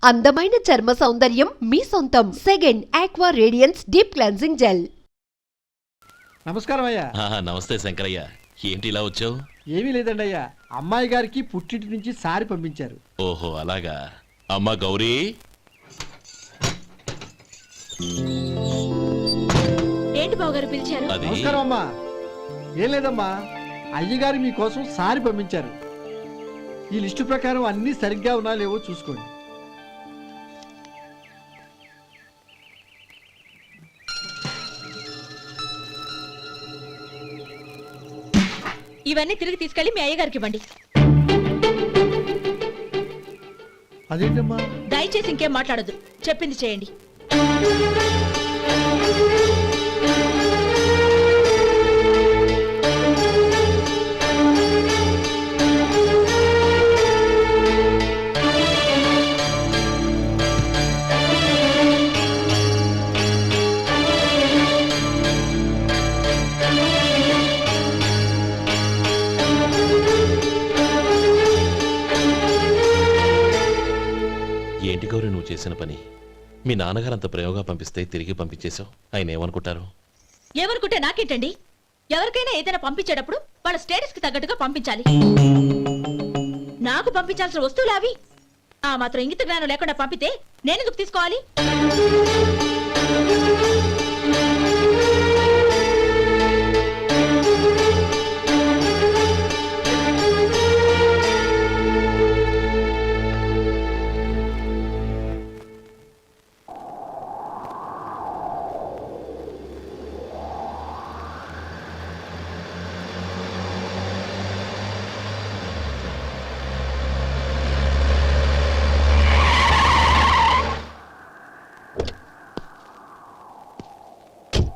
అందమైన చర్మ సౌందర్యం మీ సొంతం. Second aqua radiance deep cleansing gel. నమస్కారం అయ్యా. నమస్తే శంకరయ్య, ఏంటి ఇలా వచ్చావు? ఏమీ లేదండి అయ్యా, అమ్మాయి గారికి పుట్టింటి నుంచి సారి పంపించారు. ఓహో అలాగా. అమ్మా గౌరీ, ఏంటి బావగారు పిలిచారు? నమస్కారం అమ్మా. ఏం లేదమ్మా, అయ్యగారు మీకోసం సారి పంపించారు. ఈ లిస్టు ప్రకారం అన్ని సరిగ్గా ఉన్నా లేవో చూసుకోండి. ఇవన్నీ తిరిగి తీసుకెళ్లి మీ అయ్యగారికి ఇవ్వండి. అదేంటమ్మా? దయచేసి ఇంకేం మాట్లాడొద్దు, చెప్పింది చేయండి. ఏంటి గౌరీ నువ్వు చేసిన పని? మీ నాన్నగారు అంత ప్రేమగా పంపిస్తే తిరిగి పంపించేశావు. ఆయన ఏమనుకుంటారు? ఏమనుకుంటే నాకేంటండి? ఎవరికైనా ఏదైనా పంపించేటప్పుడు వాళ్ళ స్టేటస్ కి తగ్గట్టుగా పంపించాలి. నాకు పంపించాల్సిన వస్తువులు అవి. ఆ మాత్రం ఇంగిత జ్ఞానం లేకుండా పంపితే నేనెందుకు తీసుకోవాలి?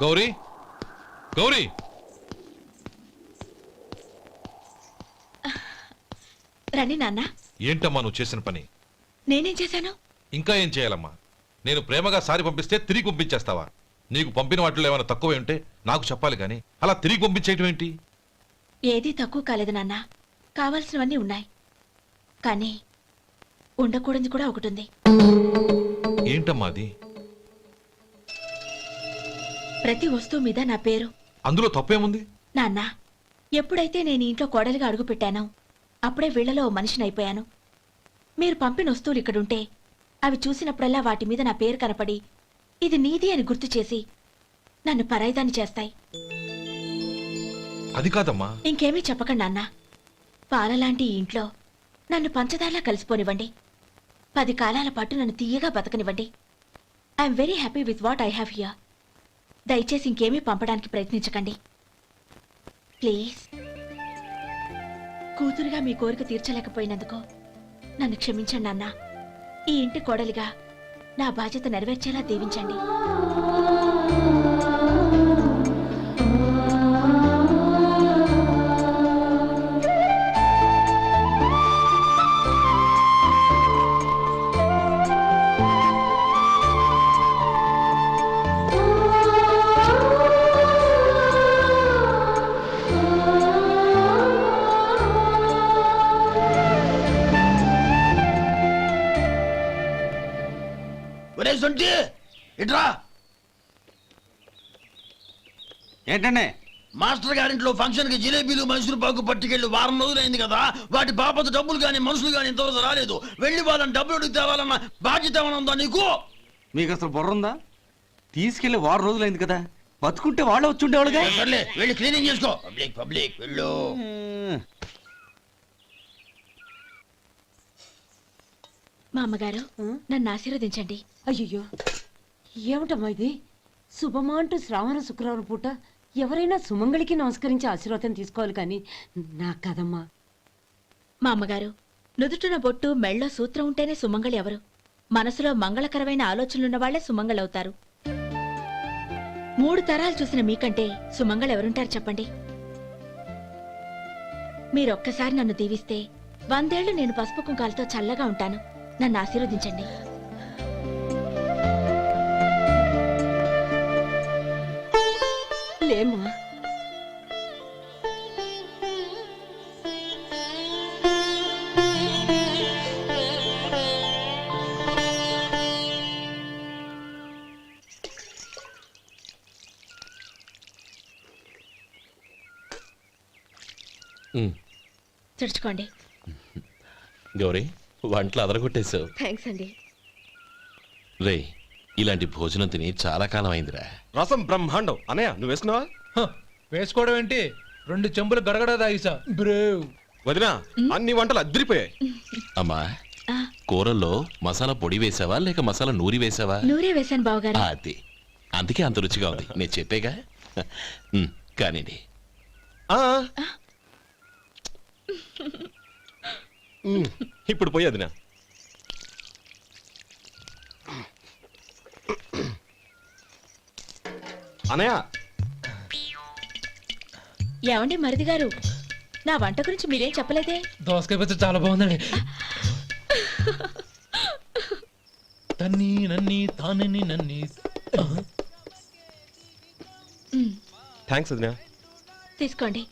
గౌరీ, గౌరీ, రండి నాన్న. ఏంటమ్మా నువ్వు చేసిన పని? నేనేం చేశాను? ఇంకా ఏం చేయాలమ్మా? నేను ప్రేమగా సారి పంపిస్తే తిరిగి పంపించేస్తావా? నీకు పంపిన వాటిలో ఏమైనా తక్కువ ఉంటే నాకు చెప్పాలి కానీ అలా తిరిగి పంపించేయటం ఏంటి? ఏదీ తక్కువ కాలేదు నాన్న, కావాల్సినవన్నీ ఉన్నాయి. కానీ ఉండకూడదు కూడా ఒకటి ఉంది. ఏంటమ్మా అది? ప్రతి వస్తువు మీద నా పేరు. అందులో తప్పేముంది? నాన్న, ఎప్పుడైతే నేను ఇంట్లో కోడలిగా అడుగు పెట్టానో అప్పుడే వీళ్లలో ఓ మనిషిని అయిపోయాను. మీరు పంపిన వస్తువులు ఇక్కడుంటే అవి చూసినప్పుడల్లా వాటి మీద నా పేరు కనపడి ఇది నీది అని గుర్తు చేసి నన్ను పరాయిదాన్ని చేస్తాయి. అది కాదమ్మా. ఇంకేమీ చెప్పకండి నాన్న. పాలలాంటి ఈ ఇంట్లో నన్ను పంచదారలా కలిసిపోనివ్వండి. 10 కాలాల పాటు నన్ను తీయగా బతకనివ్వండి. I'm very happy with what I have here. దయచేసి ఇంకేమీ పంపడానికి ప్రయత్నించకండి ప్లీజ్. కూతురుగా మీ కోరిక తీర్చలేకపోయినందుకు నన్ను క్షమించండి నాన్న. ఈ ఇంటి కోడలిగా నా బాధ్యత నెరవేర్చేలా దీవించండి. ఏంటండి? మాస్టర్ గారింట్లో ఫంక్షన్ కి జిలేబీలు మైసూరు పాకు పట్టుకెళ్ళి వారం రోజులైంది కదా. వాటి బాపత డబ్బులు గాని మనుషులు గాని ఇంతవరకు రాలేదు. వెళ్ళి వాళ్ళని డబ్బులు అడిగి తేవాలన్న బాధ్యత ఏమైనా ఉందా నీకు? మీకు అసలు బుర్ర ఉందా? తీసుకెళ్లి వారం రోజులైంది కదా, బతుకుంటే వాళ్ళే వచ్చుండేవాళ్ళుగా. సర్లే వెళ్ళి క్లీనింగ్ చేసుకో. పబ్లిక్ పబ్లిక్ వెళ్ళు. మా అమ్మగారు నన్ను ఆశీర్వదించండి. అయ్యో ఏమిటమ్మా ఇది? శుభమా అంటూ శ్రావణ శుక్రవారం పూట ఎవరైనా సుమంగళికి నమస్కరించి ఆశీర్వాదం తీసుకోవాలి కానీ నా కదమ్మా. మా అమ్మగారు, నుదుటిన బొట్టు మెళ్ళో సూత్రం ఉంటేనే సుమంగళి ఎవరు? మనసులో మంగళకరమైన ఆలోచనలున్న వాళ్లే సుమంగళవుతారు. 3 తరాలు చూసిన మీకంటే సుమంగళ ఎవరుంటారు చెప్పండి? మీరొక్కసారి నన్ను దీవిస్తే 100 ఏళ్లు నేను పసుపు కుంకాలతో చల్లగా ఉంటాను. నన్ను ఆశీర్వదించండి. లేమ్మా, ఉమ్, తుడుచుకోండి. గౌరీ వంటలు అదరగొట్టేశావు. థ్యాంక్స్ అండి. రే ఇలాంటి భోజనం తిని చాలా కాలం అయిందిరా. రసం బ్రహ్మాండం. అనయ్య నువ్వు వేసుకున్నావా? వేసుకోవడం ఏంటి, 2 చెంబులు గడగడ తాగిసా బ్రేవ్. వదినా అన్ని వంటలు అద్దరిపోయాయి. అమ్మా ఆ, కూరల్లో మసాలా పొడి వేసావా లేక మసాలా నూరి వేసావా? నూరే వేశాను బావగారు. అది అందుకే అంత రుచిగా ఉంది. నేను చెప్పేగా. కానివ్వండి. ఆ. ఇప్పుడు పోయి వదినా. అనయ్య ఏమండి మరిది గారు, నా వంట గురించి మీరేం చెప్పలేదే? దోసకాయ పచ్చడి చాలా బాగుందండి. తన్ని నన్ని తానని నన్ని. థ్యాంక్స్ వదినా. తీసుకోండి.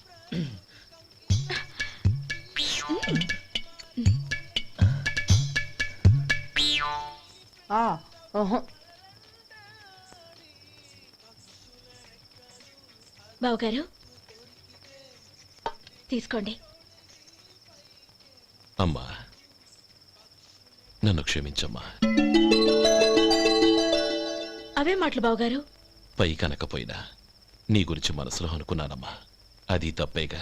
బావగారు తీసుకోండి. అమ్మా నన్ను క్షమించమ్మా. అవే మాటలు బావగారు. పై కనకపోయినా నీ గురించి మనసులో అనుకున్నానమ్మా. అది తప్పేగా.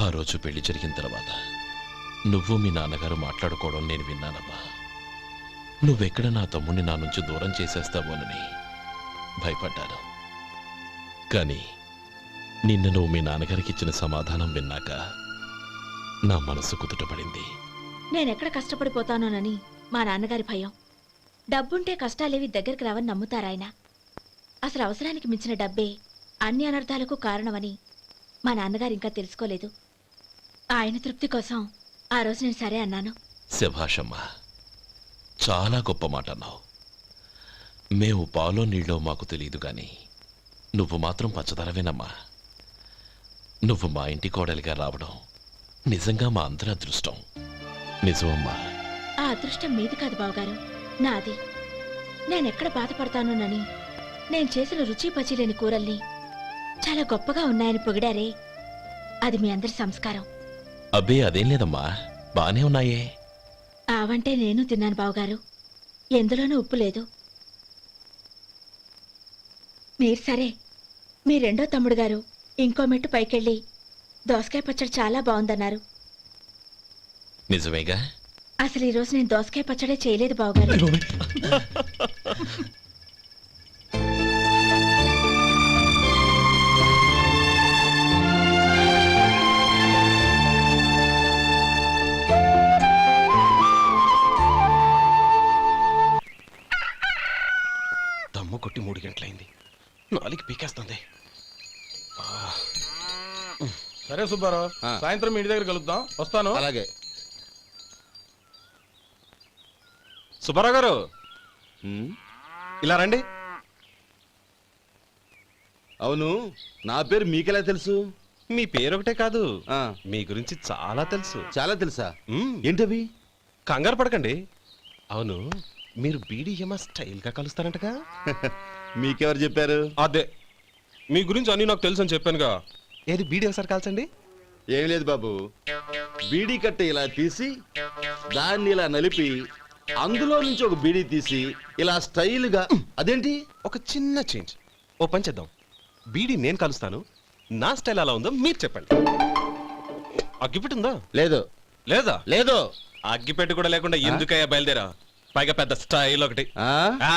ఆ రోజు పెళ్లి జరిగిన తర్వాత నువ్వు మీ నాన్నగారు మాట్లాడుకోవడం నేను విన్నానమ్మా. నువ్వెక్కడ నా తమ్ముడిని నా నుంచి దూరం చేసేస్తావోనని భయపడ్డాను. కానీ నిన్న నువ్వు మీ నాన్నగారికి ఇచ్చిన సమాధానం విన్నాక నా మనసు కుదుటపడింది. నేనెక్కడ కష్టపడిపోతానోనని మా నాన్నగారి భయం. డబ్బుంటే కష్టాలేవి దగ్గరికి రావని నమ్ముతారాయన. అసలు అవసరానికి మించిన డబ్బే అన్ని అనర్థాలకు కారణమని మా నాన్నగారు ఇంకా తెలుసుకోలేదు. ఆయన తృప్తి కోసం ఆ రోజు నేను సరే అన్నాను. శభాషమ్మా, చాలా గొప్ప మాట అన్నావు. మేము పాలో నీళ్ళో మాకు తెలియదు గాని నువ్వు మాత్రం పచ్చదరవేనమ్మా. నువ్వు మా ఇంటి కోడలిగా రావడం నిజంగా మా అందరి అదృష్టం. నిజమమ్మా. ఆ అదృష్టం మీది కాదు బావగారు, నాది. నేనెక్కడ బాధపడతానోనని నేను చేసిన రుచి పచిలేని కూరల్ని చాలా గొప్పగా ఉన్నాయని పొగిడారే, అది మీ అందరి సంస్కారం. అబ్బే అదేం లేదమ్మా, బానే ఉన్నాయే. ఆవంటే నేను తిన్నాను బావగారు, ఎందులోనూ ఉప్పు లేదు. మీరు సరే, మీ రెండో తమ్ముడు గారు ఇంకో మెట్టు పైకెళ్ళి దోసకాయ పచ్చడి చాలా బాగుందన్నారు. నిజమేగా? అసలు ఈరోజు నేను దోసకాయ పచ్చడే చేయలేదు బావగారు. దమ్ము కొట్టి 3 గంటలైంది. 4కి పీకేస్తుంది. సరే సుబ్బారావు, సాయంత్రం మీ ఇంటి దగ్గర కలుద్దాం. వస్తాను. అలాగే. సుబ్బారావు గారు ఇలా రండి. అవును, నా పేరు మీకెలా తెలుసు? మీ పేరు ఒకటే కాదు, మీ గురించి చాలా తెలుసు. చాలా తెలుసా? ఏంటవి? కంగారు పడకండి. అవును, మీరు బీడీఎంఆ స్టైల్గా కలుస్తారంటగా? మీకెవరు చెప్పారు? అదే, మీ గురించి అన్ని నాకు తెలుసు అని చెప్పానుగా. ఏది బీడీ ఒకసారి కాల్చండి. ఏం లేదు బాబు, బీడీ కట్ట ఇలా తీసి దాన్ని ఇలా నలిపి అందులో నుంచి ఒక బీడీ తీసి ఇలా స్టైల్గా. అదేంటి? ఒక చిన్న చేంజ్. ఓ పని చేద్దాం, బీడీ నేను కలుస్తాను, నా స్టైల్ అలా ఉందో మీరు చెప్పండి. అగ్గిపెట్టి ఉందా? లేదు. లేదా? లేదు. అగ్గిపెట్టి కూడా లేకుండా ఎందుకయ్యా బయలుదేరా? పైగా పెద్ద స్టైల్ ఒకటి. ఆ?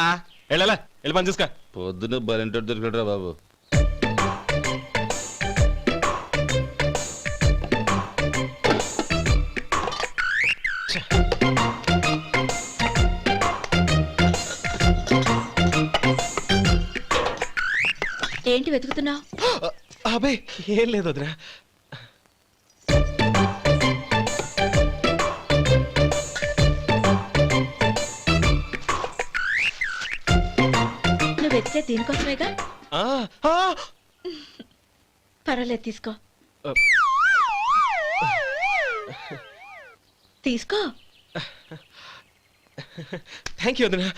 వెళ్ళాలా, వెళ్ళి పని చూసుకో. పొద్దున బరింటోడు దొరికడరా బాబు. ఏంటి వెతుకుతున్నావు? అబే ఏం లేదు వదినా. నువ్వు వెతికే దీనికోసమేగా. ఆ, ఆ. పర్వాలేదు, తీసుకో. తీసుకో. థ్యాంక్ యూ వదినా.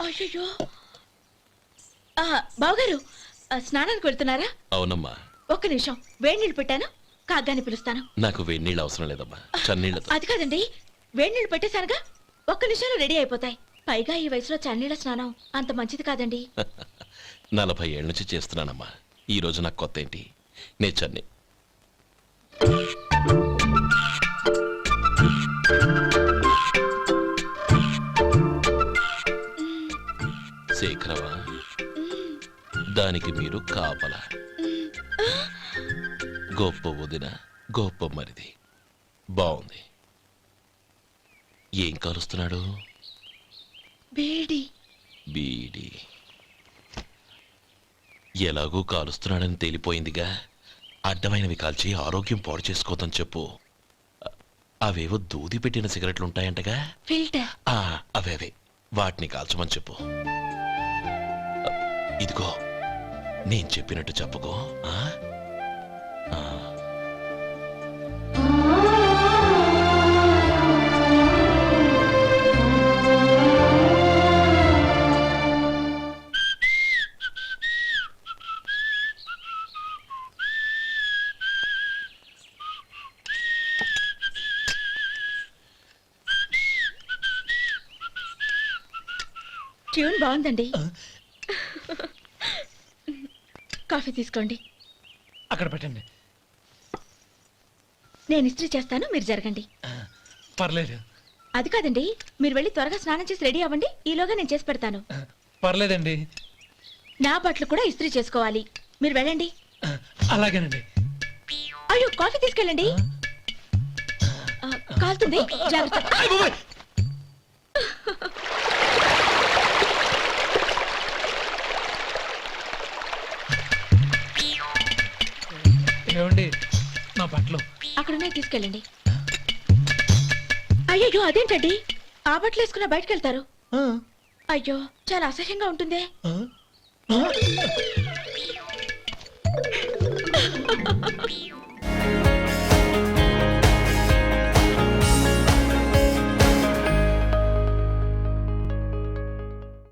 అయ్యో బావగారు స్నానానికి వెళ్తున్నారా? అవునమ్మా. ఒక్క నిమిషం, వేడి నీళ్ళు పెట్టాను, కాగ్గాని పిలుస్తాను. నాకు వేడి నీళ్ళు అవసరం లేదమ్మా, చన్నీళ్ళతో. అది కాదండి, వేడి నీళ్ళు పెట్టేశానుగా, ఒక్క నిమిషంలో రెడీ అయిపోతాయి. పైగా ఈ వయసులో చన్నీళ్ళ స్నానం అంత మంచిది కాదండి. 40 ఏళ్ళ నుంచి చేస్తున్నానమ్మా. ఈ రోజు నాకు కొత్త ఏంటి? నే చన్ని. శేఖరవా, దానికి మీరు కాపల. గొప్ప వదిన, గొప్ప మరిది. బాగుంది. ఏం కలుస్తున్నాడు? బీడి. బీడి ఎలాగూ కాలుస్తున్నాడని తేలిపోయిందిగా. అడ్డమైనవి కాల్చి ఆరోగ్యం పాడు చేసుకోదని చెప్పు. అవేవో దూది పెట్టిన సిగరెట్లుంటాయంటగా, ఫిల్టర్. అవే వాటిని కాల్చమని చెప్పు. ఇదిగో, నేను చెప్పినట్టు చెప్పుకో. ట్యూన్ బాగుందండి. కాఫీ తీసుకోండి. అక్కడ పెట్టండి. నేను ఇస్త్రీ చేస్తాను, మీరు జరగండి. పర్లేదు. అది కాదండి, మీరు వెళ్ళి త్వరగా స్నానం చేసి రెడీ అవ్వండి, ఈలోగా నేను చేసి పెడతాను. పర్లేదండి. నా బట్టలు కూడా ఇస్త్రీ చేసుకోవాలి, మీరు వెళ్ళండి. అలాగేనండి. అయ్యో, కాఫీ తీసుకెళ్ళండి. కాలుతుంది, జాగ్రత్త. ఏమండి, నా బట్టలు అక్కడున్నాయి, తీసుకెళ్ళండి. అయ్యో, అదేంటండి, ఆ బట్టలు వేసుకున్న బయటకు వెళ్తారు? అయ్యో, చాలా అసహ్యంగా ఉంటుందే.